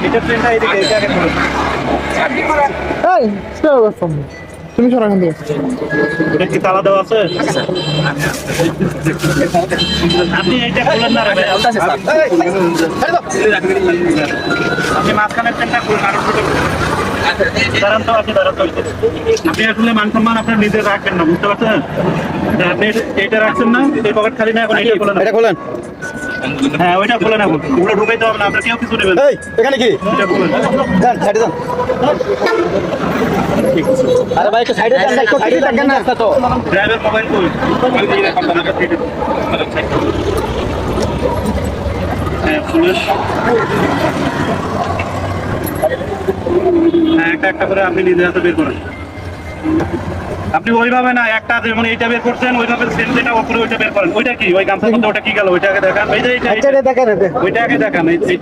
এটা ট্রেনটা এদিকে এটা আগে খুলুন। এই স্টপ তুমি সরা এখান থেকে। এটা কি তালা দেওয়া আছে? আপনি এইটা খুলেন না রে ভাই। আপনি মাঝখানে ট্রেনটা খুলুন আর ওটা দাঁড়ান তো, আপনি দাঁড়ান তো। আপনি আসলে মান সম্মান আপনার নিজে রাখবেন না, বুঝতে পারছেন? আপনি এইটা রাখছেন না, এই পকেট খালি না, এখন এইটা খোলেন। এটা খোলেন। হ্যাঁ ওইটা খোলেন, এখন ওগুলো ঢুকাইতে হবে না, আপনার কেউ কিছু নেবেন। এই এখানে কি এটা খোলেন। যান সাইডে যান। আরে ভাই একটু সাইডে যান, একটু সাইডে থাকেন না তো। ড্রাইভার মোবাইল কই? হ্যাঁ পুলিশ। হ্যাঁ একটা একটা করে আপনি নিজে হাতে বের করেন। আপনি ওইভাবে না, একটা যেমন এইটা বের করছেন ওইভাবে সেম যেটা উপরে ওইটা বের করেন। ওইটা কি? ওই গামছার মধ্যে ওটা কি গেল? ওইটা আগে দেখান। এই যে এইটা ওইটা আগে দেখান।